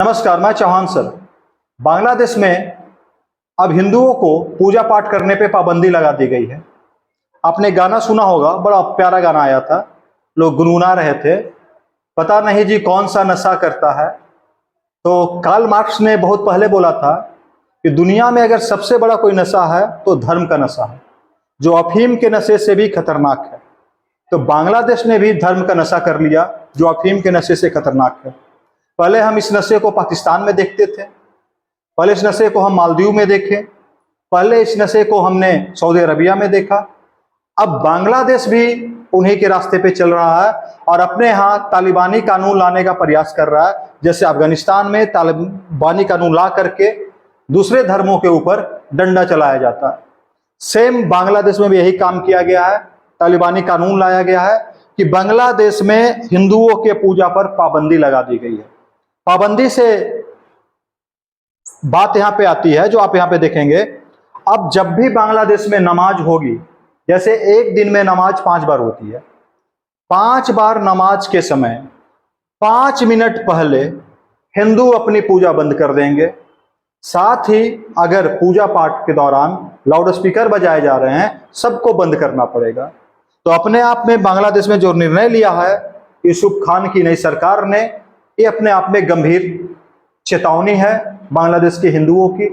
नमस्कार, मैं चौहान सर। बांग्लादेश में अब हिंदुओं को पूजा पाठ करने पे पाबंदी लगा दी गई है। आपने गाना सुना होगा, बड़ा प्यारा गाना आया था, लोग गुनगुना रहे थे, पता नहीं जी कौन सा नशा करता है। तो कार्ल मार्क्स ने बहुत पहले बोला था कि दुनिया में अगर सबसे बड़ा कोई नशा है तो धर्म का नशा है, जो अफीम के नशे से भी खतरनाक है। तो बांग्लादेश ने भी धर्म का नशा कर लिया, जो अफीम के नशे से खतरनाक है। पहले हम इस नशे को पाकिस्तान में देखते थे, पहले इस नशे को हम मालदीव में देखे, पहले इस नशे को हमने सऊदी अरबिया में देखा। अब बांग्लादेश भी उन्हीं के रास्ते पे चल रहा है और अपने यहाँ तालिबानी कानून लाने का प्रयास कर रहा है। जैसे अफगानिस्तान में तालिबानी कानून ला करके दूसरे धर्मों के ऊपर डंडा चलाया जाता है, सेम बांग्लादेश में भी यही काम किया गया है। तालिबानी कानून लाया गया है कि बांग्लादेश में हिंदुओं के पूजा पर पाबंदी लगा दी गई है। पाबंदी से बात यहां पे आती है, जो आप यहां पे देखेंगे, अब जब भी बांग्लादेश में नमाज होगी, जैसे एक दिन में नमाज 5 बार होती है, 5 बार नमाज के समय 5 मिनट पहले हिंदू अपनी पूजा बंद कर देंगे। साथ ही अगर पूजा पाठ के दौरान लाउड स्पीकर बजाए जा रहे हैं, सबको बंद करना पड़ेगा। तो अपने आप में बांग्लादेश में जो निर्णय लिया है यूसुफ खान की नई सरकार ने, ये अपने आप में गंभीर चेतावनी है बांग्लादेश के हिंदुओं की।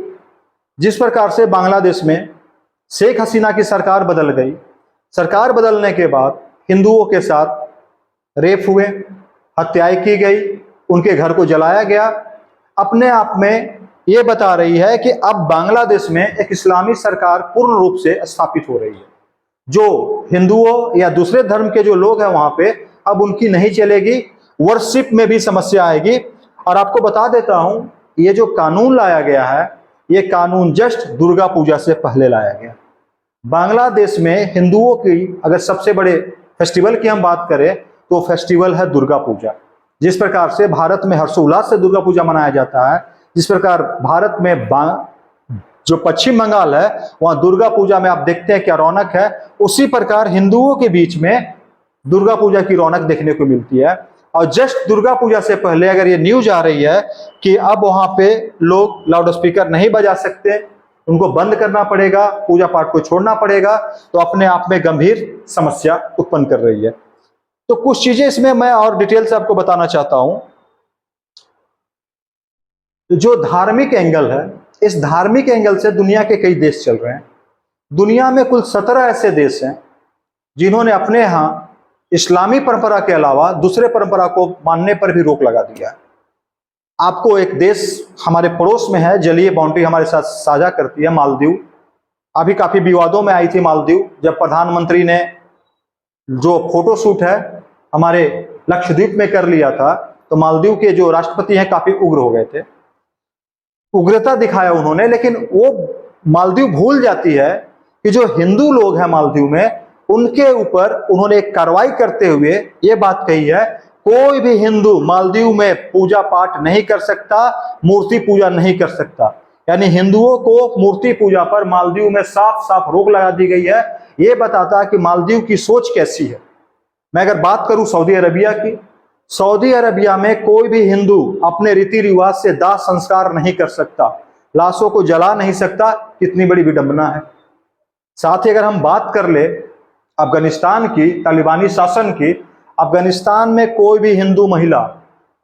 जिस प्रकार से बांग्लादेश में शेख हसीना की सरकार बदल गई, सरकार बदलने के बाद हिंदुओं के साथ रेप हुए, हत्याएं की गई, उनके घर को जलाया गया, अपने आप में ये बता रही है कि अब बांग्लादेश में एक इस्लामी सरकार पूर्ण रूप से स्थापित हो रही है, जो हिंदुओं या दूसरे धर्म के जो लोग हैं वहां पे अब उनकी नहीं चलेगी, वर्शिप में भी समस्या आएगी। और आपको बता देता हूं, ये जो कानून लाया गया है, ये कानून जस्ट दुर्गा पूजा से पहले लाया गया। बांग्लादेश में हिंदुओं की अगर सबसे बड़े फेस्टिवल की हम बात करें तो वह है दुर्गा पूजा। जिस प्रकार से भारत में हर्षोल्लास से दुर्गा पूजा मनाया जाता है, जिस प्रकार भारत में जो पश्चिम बंगाल है वहां दुर्गा पूजा में आप देखते हैं क्या रौनक है, उसी प्रकार हिंदुओं के बीच में दुर्गा पूजा की रौनक देखने को मिलती है। और जस्ट दुर्गा पूजा से पहले अगर ये न्यूज आ रही है कि अब वहां पे लोग लाउड स्पीकर नहीं बजा सकते, उनको बंद करना पड़ेगा, पूजा पाठ को छोड़ना पड़ेगा, तो अपने आप में गंभीर समस्या उत्पन्न कर रही है। तो कुछ चीजें इसमें मैं और डिटेल से आपको बताना चाहता हूं। जो धार्मिक एंगल है, इस धार्मिक एंगल से दुनिया के कई देश चल रहे हैं। दुनिया में कुल 17 ऐसे देश हैं जिन्होंने अपने यहाँ इस्लामी परंपरा के अलावा दूसरे परंपरा को मानने पर भी रोक लगा दिया है। आपको एक देश हमारे पड़ोस में है, जलीय बाउंड्री हमारे साथ साझा करती है, मालदीव। अभी काफी विवादों में आई थी मालदीव, जब प्रधानमंत्री ने जो फोटो शूट है हमारे लक्षद्वीप में कर लिया था, तो मालदीव के जो राष्ट्रपति हैं काफी उग्र हो गए थे, उग्रता दिखाया उन्होंने। लेकिन वो मालदीव भूल जाती है कि जो हिंदू लोग हैं मालदीव में, उनके ऊपर उन्होंने एक कार्रवाई करते हुए ये बात कही है, कोई भी हिंदू मालदीव में पूजा पाठ नहीं कर सकता, मूर्ति पूजा नहीं कर सकता। यानी हिंदुओं को मूर्ति पूजा पर मालदीव में साफ साफ रोक लगा दी गई है। ये बताता है कि मालदीव की सोच कैसी है। मैं अगर बात करूं सऊदी अरबिया की, सऊदी अरबिया में कोई भी हिंदू अपने रीति रिवाज से दाह संस्कार नहीं कर सकता, लाशों को जला नहीं सकता। कितनी बड़ी विडंबना है। साथ ही अगर हम बात कर ले अफगानिस्तान की, तालिबानी शासन की, अफगानिस्तान में कोई भी हिंदू महिला,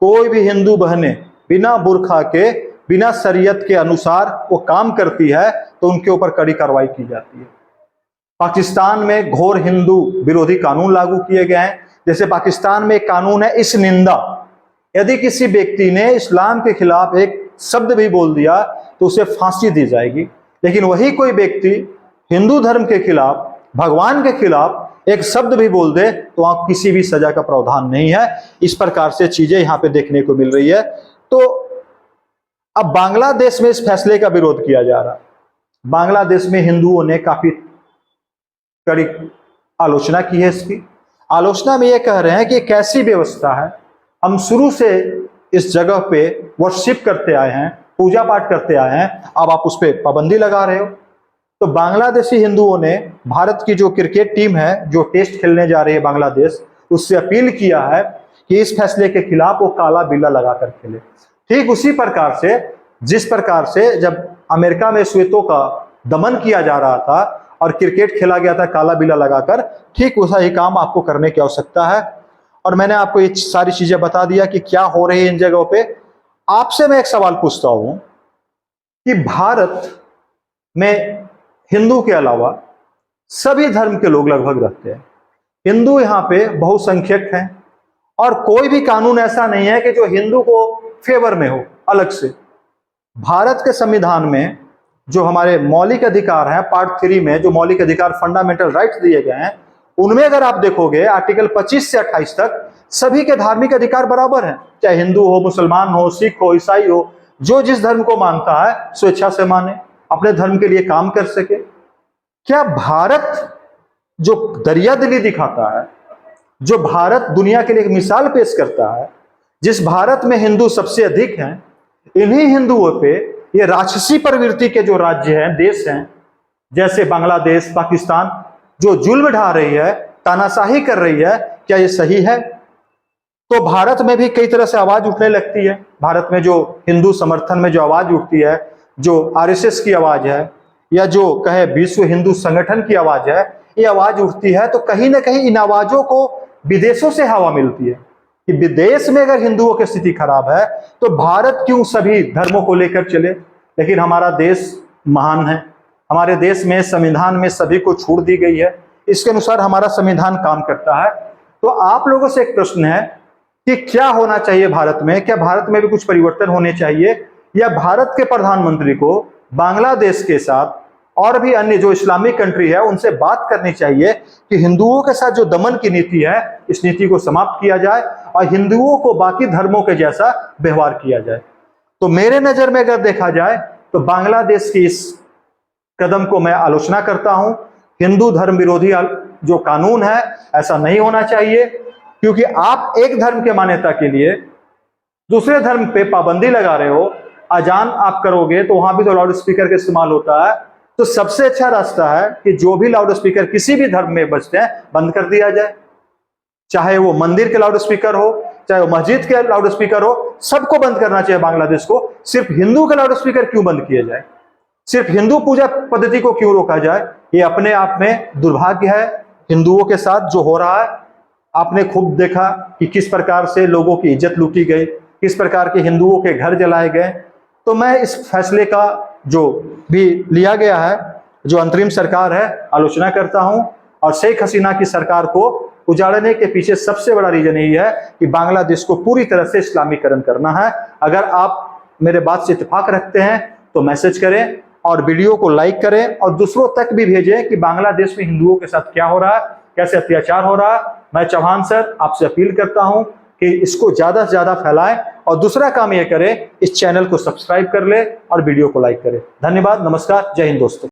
कोई भी हिंदू बहनें बिना बुर्खा के, बिना शरीयत के अनुसार वो काम करती है तो उनके ऊपर कड़ी कार्रवाई की जाती है। पाकिस्तान में घोर हिंदू विरोधी कानून लागू किए गए हैं। जैसे पाकिस्तान में एक कानून है इस निंदा, यदि किसी व्यक्ति ने इस्लाम के खिलाफ एक शब्द भी बोल दिया तो उसे फांसी दी जाएगी। लेकिन वही कोई व्यक्ति हिंदू धर्म के खिलाफ, भगवान के खिलाफ एक शब्द भी बोल दे तो वहां किसी भी सजा का प्रावधान नहीं है। इस प्रकार से चीजें यहां पे देखने को मिल रही है। तो अब बांग्लादेश में इस फैसले का विरोध किया जा रहा है। बांग्लादेश में हिंदुओं ने काफी कड़ी आलोचना की है। इसकी आलोचना में ये कह रहे हैं कि कैसी व्यवस्था है, हम शुरू से इस जगह पे वर्शिप करते आए हैं, पूजा पाठ करते आए हैं, अब आप उस पर पाबंदी लगा रहे हो। तो बांग्लादेशी हिंदुओं ने भारत की जो क्रिकेट टीम है, जो टेस्ट खेलने जा रही है बांग्लादेश, उससे अपील किया है कि इस फैसले के खिलाफ वो काला बिल्ला लगाकर खेले। ठीक उसी प्रकार से जिस प्रकार से जब अमेरिका में श्वेतों का दमन किया जा रहा था और क्रिकेट खेला गया था काला बिला लगाकर, ठीक वैसा ही काम आपको करने की आवश्यकता है। और मैंने आपको ये सारी चीजें बता दिया कि क्या हो रही है इन जगहों पे। आपसे मैं एक सवाल पूछता हूं कि भारत में हिंदू के अलावा सभी धर्म के लोग लगभग रहते हैं। हिंदू यहाँ पे बहुसंख्यक हैं और कोई भी कानून ऐसा नहीं है कि जो हिंदू को फेवर में हो अलग से। भारत के संविधान में जो हमारे मौलिक अधिकार हैं, पार्ट 3 में जो मौलिक अधिकार फंडामेंटल राइट्स दिए गए हैं, उनमें अगर आप देखोगे आर्टिकल 25 से 28 तक सभी के धार्मिक अधिकार बराबर हैं, चाहे हिंदू हो, मुसलमान हो, सिख हो, ईसाई हो, जो जिस धर्म को मानता है स्वेच्छा से माने, अपने धर्म के लिए काम कर सके। क्या भारत जो दरियादिली दिखाता है, जो भारत दुनिया के लिए एक मिसाल पेश करता है, जिस भारत में हिंदू सबसे अधिक हैं, इन्हीं हिंदुओं पे ये राक्षसी प्रवृत्ति के जो राज्य हैं, देश हैं, जैसे बांग्लादेश, पाकिस्तान, जो जुल्म ढा रही है, तानाशाही कर रही है, क्या ये सही है? तो भारत में भी कई तरह से आवाज उठने लगती है। भारत में जो हिंदू समर्थन में जो आवाज उठती है, जो आरएसएस की आवाज है या जो कहे विश्व हिंदू संगठन की आवाज है, ये आवाज उठती है, तो कहीं ना कहीं इन आवाजों को विदेशों से हवा मिलती है कि विदेश में अगर हिंदुओं की स्थिति खराब है तो भारत क्यों सभी धर्मों को लेकर चले। लेकिन हमारा देश महान है, हमारे देश में संविधान में सभी को छूट दी गई है, इसके अनुसार हमारा संविधान काम करता है। तो आप लोगों से एक प्रश्न है कि क्या होना चाहिए भारत में? क्या भारत में भी कुछ परिवर्तन होने चाहिए, या भारत के प्रधानमंत्री को बांग्लादेश के साथ और भी अन्य जो इस्लामिक कंट्री है उनसे बात करनी चाहिए कि हिंदुओं के साथ जो दमन की नीति है, इस नीति को समाप्त किया जाए और हिंदुओं को बाकी धर्मों के जैसा व्यवहार किया जाए। तो मेरे नजर में अगर देखा जाए तो बांग्लादेश की इस कदम को मैं आलोचना करता हूं। हिंदू धर्म विरोधी जो कानून है, ऐसा नहीं होना चाहिए, क्योंकि आप एक धर्म के मान्यता के लिए दूसरे धर्म पे पाबंदी लगा रहे हो। अजान आप करोगे तो वहां भी तो लाउड स्पीकर का इस्तेमाल होता है। तो सबसे अच्छा रास्ता है कि जो भी लाउड स्पीकर किसी भी धर्म में बजते हैं बंद कर दिया जाए, चाहे वो मंदिर के लाउड स्पीकर हो, चाहे वो मस्जिद के लाउड स्पीकर हो, सबको बंद करना चाहिए बांग्लादेश को। सिर्फ हिंदू के लाउड स्पीकर क्यों बंद किए जाए, सिर्फ हिंदू पूजा पद्धति को क्यों रोका जाए? ये अपने आप में दुर्भाग्य है हिंदुओं के साथ जो हो रहा है। आपने खूब देखा कि किस प्रकार से लोगों की इज्जत लूटी गई, किस प्रकार के हिंदुओं के घर जलाए गए। तो मैं इस फैसले का जो भी लिया गया है, जो अंतरिम सरकार है, आलोचना करता हूं। और शेख हसीना की सरकार को उजाड़ने के पीछे सबसे बड़ा रीजन यही है कि बांग्लादेश को पूरी तरह से इस्लामीकरण करना है। अगर आप मेरे बात से इत्तेफाक रखते हैं तो मैसेज करें और वीडियो को लाइक करें और दूसरों तक भी भेजें कि बांग्लादेश में हिंदुओं के साथ क्या हो रहा है, कैसे अत्याचार हो रहा है। मैं चौहान सर आपसे अपील करता हूं कि इसको ज्यादा से ज्यादा फैलाएं और दूसरा काम यह करें, इस चैनल को सब्सक्राइब कर ले और वीडियो को लाइक करें। धन्यवाद, नमस्कार, जय हिंद दोस्तों।